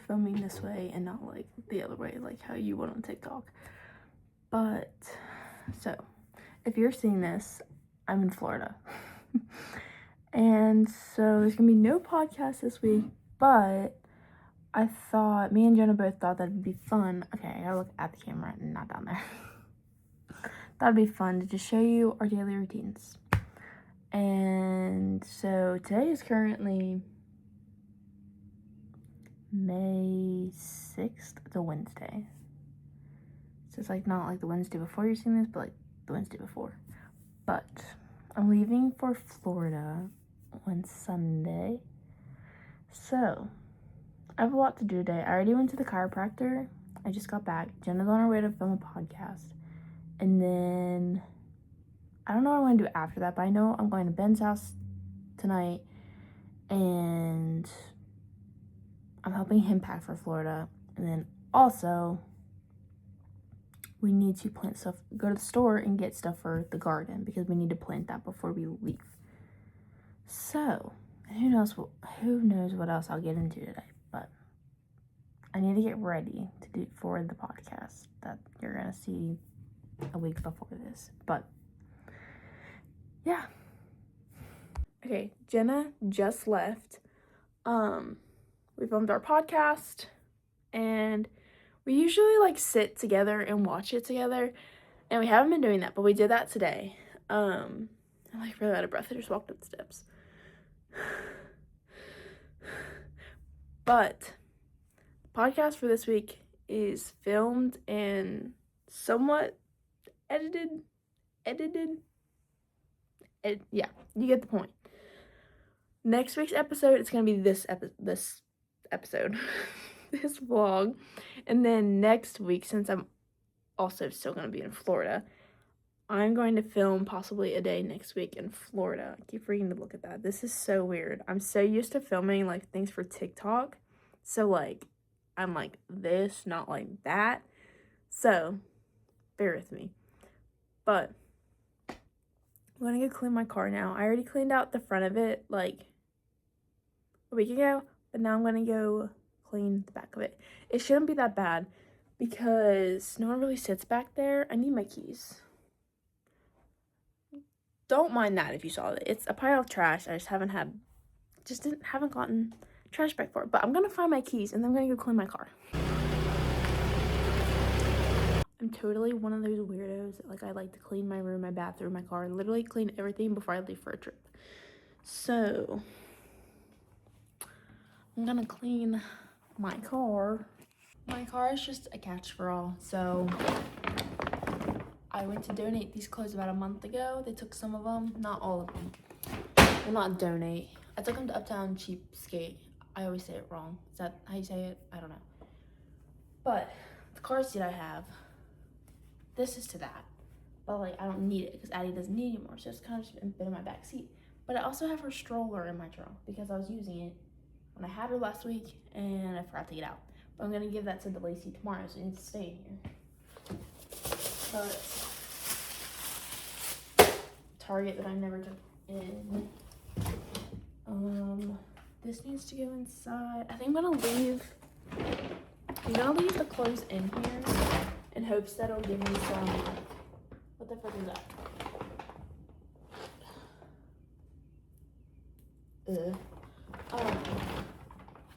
filming this way and not like the other way, like how you would on TikTok. But so if you're seeing this, I'm in Florida. And so there's gonna be no podcast this week, but I thought, me and Jenna both thought that'd be fun. Okay, I gotta look at the camera and not down there. That'd be fun to just show you our daily routines. And so today is currently May 6th. It's a Wednesday. So it's like not like the Wednesday before you're seeing this, but like the Wednesday before. But I'm leaving for Florida on Sunday. So I have a lot to do today. I already went to the chiropractor. I just got back. Jenna's on her way to film a podcast. And then I don't know what I'm going to do after that, but I know I'm going to Ben's house tonight. And I'm helping him pack for Florida. And then also, we need to plant stuff, go to the store and get stuff for the garden because we need to plant that before we leave. So, who knows what else I'll get into today, but I need to get ready to do for the podcast that you're gonna see a week before this. But yeah. Okay, Jenna just left. We filmed our podcast and we usually like sit together and watch it together, and we haven't been doing that, but we did that today. I'm like really out of breath. I just walked up the steps. But the podcast for this week is filmed and somewhat edited. Yeah, you get the point. Next week's episode, it's gonna be this episode, this vlog, and then next week, since I'm also still gonna be in Florida, I'm going to film possibly a day next week in Florida. I keep forgetting to look at that. This is so weird. I'm so used to filming like things for TikTok, so like I'm like this, not like that. So bear with me. But I'm gonna go clean my car now. I already cleaned out the front of it like a week ago, but now I'm gonna go clean the back of it. It shouldn't be that bad because no one really sits back there. I need my keys. Don't mind that if you saw it. It's a pile of trash. I just haven't gotten trash bag for it. But I'm gonna find my keys and then I'm gonna go clean my car. I'm totally one of those weirdos that like I like to clean my room, my bathroom, my car, literally clean everything before I leave for a trip. So I'm gonna clean my car. My car is just a catch for all. So I went to donate these clothes about a month ago. They took some of them, not all of them. Well, not donate. I took them to Uptown Cheapskate. I always say it wrong. Is that how you say it? I don't know. But the car seat I have, this is to that. But like I don't need it because Addie doesn't need it anymore. So it's kind of just been in my back seat. But I also have her stroller in my trunk because I was using it when I had her last week and I forgot to get out. But I'm gonna give that to the Lacey tomorrow, so it needs to stay in here. But Target that I never took in. This needs to go inside. I think I'm gonna leave the clothes in here in hopes that it'll give me some. What the frick is that?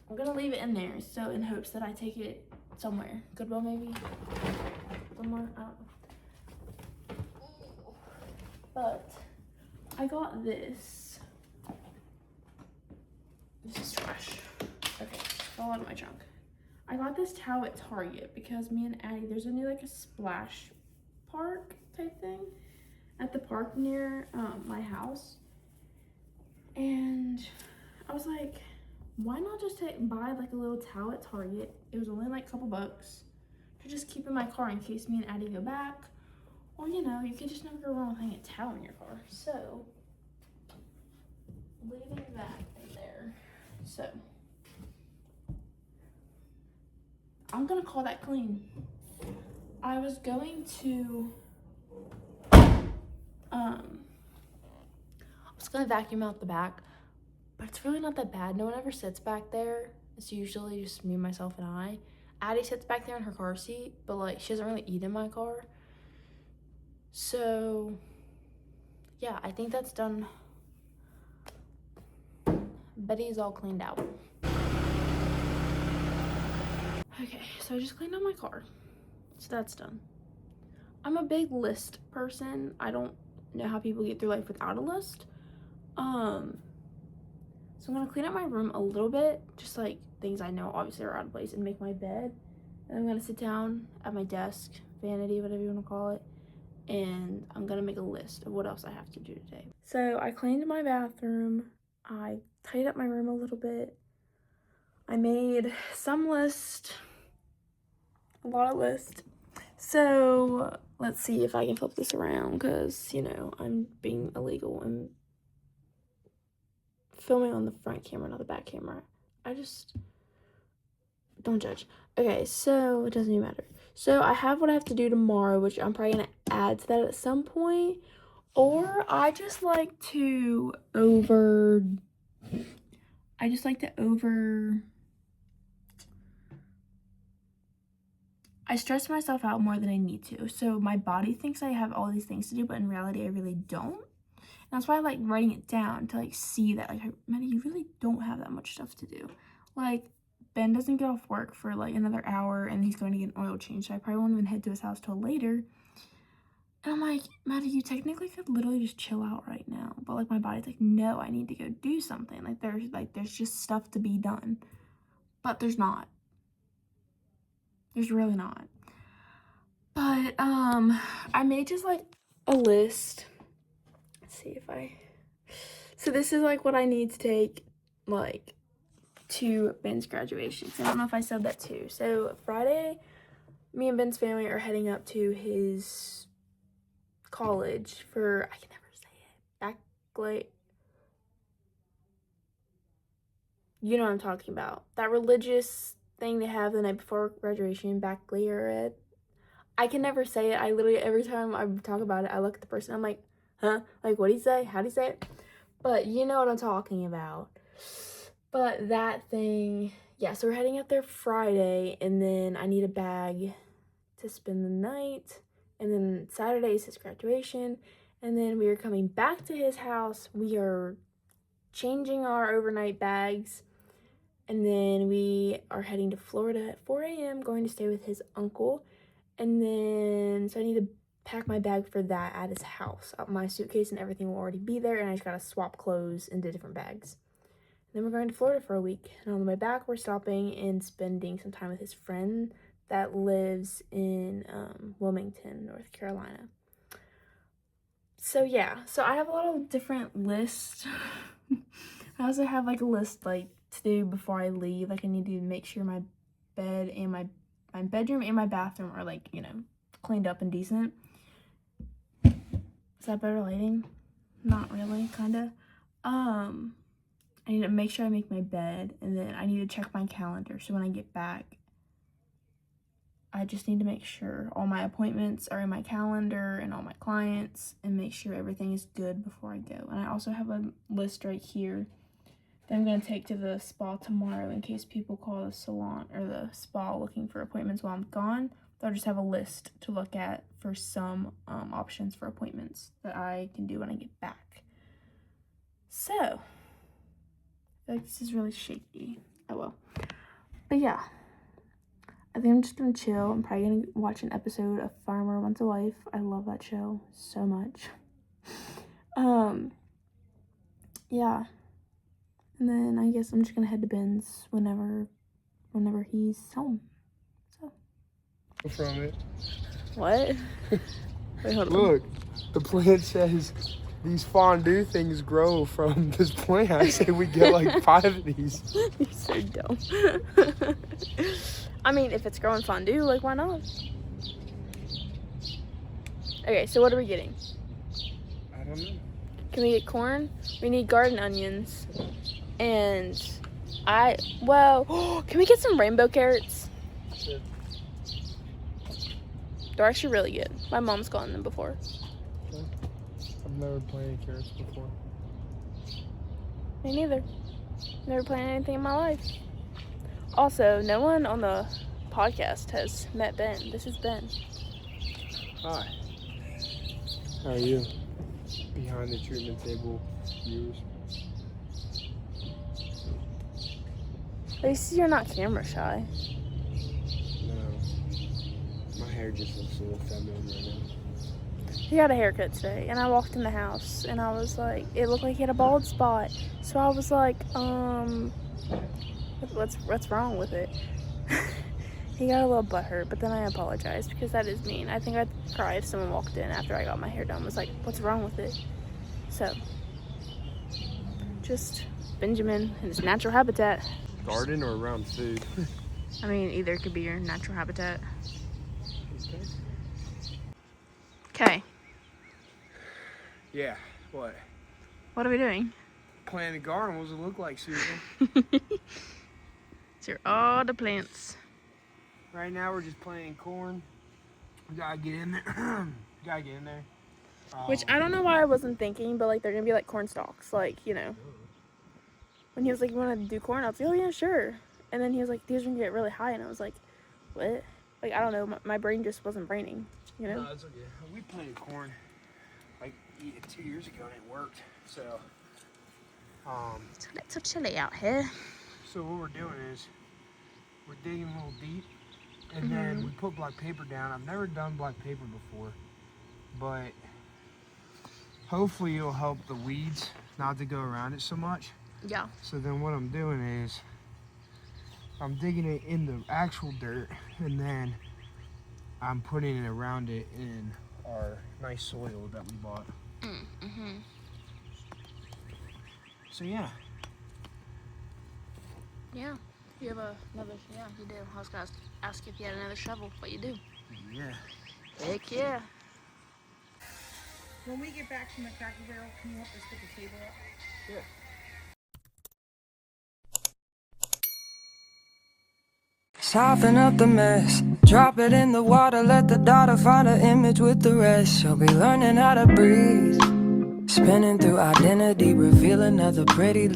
I'm gonna leave it in there, so in hopes that I take it somewhere. Goodwill maybe? Somewhere? I don't know. But I got this. This is trash. Okay, fall out of my trunk. I got this towel at Target because me and Addie, there's only like a splash park type thing at the park near my house. And I was like, why not just buy like a little towel at Target? It was only like a couple bucks to just keep in my car in case me and Addie go back. Or, you know, you can just never go wrong with having a towel in your car. So, leaving that in there. So, I'm gonna call that clean. I was going to, vacuum out the back, but it's really not that bad. No one ever sits back there. It's usually just me, myself, and I. Addie sits back there in her car seat, but like she doesn't really eat in my car. So yeah, I think that's done. Betty's all cleaned out. Okay, so I just cleaned out my car. So that's done. I'm a big list person. I don't know how people get through life without a list. So I'm gonna clean up my room a little bit, just like things I know obviously are out of place, and make my bed. And I'm gonna sit down at my desk, vanity, whatever you wanna call it, and I'm gonna make a list of what else I have to do today. So I cleaned my bathroom, I tidied up my room a little bit, I made some list, a lot of lists. So let's see if I can flip this around, because you know I'm being illegal and filming on the front camera, not the back camera. I just don't judge. Okay, so it doesn't even matter. So I have what I have to do tomorrow, which I'm probably gonna add to that at some point. Or I just like to I stress myself out more than I need to. So my body thinks I have all these things to do, but in reality I really don't. And that's why I like writing it down, to like see that, like, Maddie, you really don't have that much stuff to do. Like, Ben doesn't get off work for like another hour, and he's going to get an oil change, so I probably won't even head to his house till later. And I'm like, Maddie, you technically could literally just chill out right now, but like my body's like, no, I need to go do something. There's just stuff to be done, but there's not. There's really not. But I made just like a list. Let's see if so this is like what I need to take like to Ben's graduation. I don't know if I said that too. So Friday, me and Ben's family are heading up to his college for, I can never say it, you know what I'm talking about. That religious thing they have the night before graduation, baccalaureate. I can never say it. I literally, every time I talk about it, I look at the person, I'm like, huh? Like, what do you say? How do you say it? But you know what I'm talking about. But that thing, yeah, so we're heading up there Friday, and then I need a bag to spend the night, and then Saturday is his graduation, and then we are coming back to his house. We are changing our overnight bags, and then we are heading to Florida at 4 a.m., going to stay with his uncle. And then, so I need to pack my bag for that at his house. My suitcase and everything will already be there, and I just gotta swap clothes into different bags. And then we're going to Florida for a week. And on the way back, we're stopping and spending some time with his friend that lives in Wilmington, North Carolina. So yeah, so I have a lot of different lists. I also have like a list like to do before I leave. Like I need to make sure my bed and my bedroom and my bathroom are like, you know, cleaned up and decent. Is that better lighting? Not really, kinda. I need to make sure I make my bed, and then I need to check my calendar. So when I get back, I just need to make sure all my appointments are in my calendar and all my clients, and make sure everything is good before I go. And I also have a list right here that I'm going to take to the spa tomorrow in case people call the salon or the spa looking for appointments while I'm gone. They'll just have a list to look at for some options for appointments that I can do when I get back. So, I feel like this is really shaky. Oh well. But yeah, I think I'm just going to chill. I'm probably going to watch an episode of Farmer Wants a Wife. I love that show so much. Yeah. And then I guess I'm just gonna head to Ben's whenever he's home. So. From it. What? Wait, hold on. Look, the plant says these fondue things grow from this plant. I say we get like 5 of these. You're so dumb. I mean, if it's growing fondue, like why not? Okay, so what are we getting? I don't know. Can we get corn? We need garden onions. And can we get some rainbow carrots? Sure. They're actually really good. My mom's gotten them before. Okay. I've never planted carrots before. Me neither. Never planted anything in my life. Also, no one on the podcast has met Ben. This is Ben. Hi. How are you? Behind the treatment table viewers. At least you're not camera shy. No. My hair just looks a little feminine right now. He got a haircut today, and I walked in the house, and I was like, it looked like he had a bald spot. So I was like, what's wrong with it? He got a little butthurt, but then I apologized because that is mean. I think I'd cry if someone walked in after I got my hair done, was like, what's wrong with it? So, just Benjamin in his natural habitat. Garden or around food? I mean, either could be your natural habitat. Okay. Yeah, what? What are we doing? Planting a garden, what does it look like, Susan? These are all the plants. Right now we're just planting corn. We gotta get in there. Gotta get in there. Which I don't know why I wasn't thinking, but like they're gonna be like corn stalks, like, you know. When he was like, you wanna do corn? I was like, oh yeah, sure. And then he was like, these are gonna get really high, and I was like, what? Like, I don't know, my brain just wasn't braining, you know? No, it's okay. We planted corn like 2 years ago and it worked. So, It's so chilly out here. so what we're doing is we're digging a little deep, and then we put black paper down. I've never done black paper before, but hopefully it'll help the weeds not to go around it so much. Yeah. So then what I'm doing is I'm digging it in the actual dirt, and then I'm putting it around it in our nice soil that we bought. So yeah. Yeah. You have another, yeah, you do. I was gonna ask if you had another shovel, but you do. Yeah. Heck yeah. When we get back from the Cracker Barrel, can you help us put the table up? Yeah. Soften up the mess, drop it in the water, let the daughter find her image with the rest. She'll be learning how to breathe, spinning through identity, reveal another pretty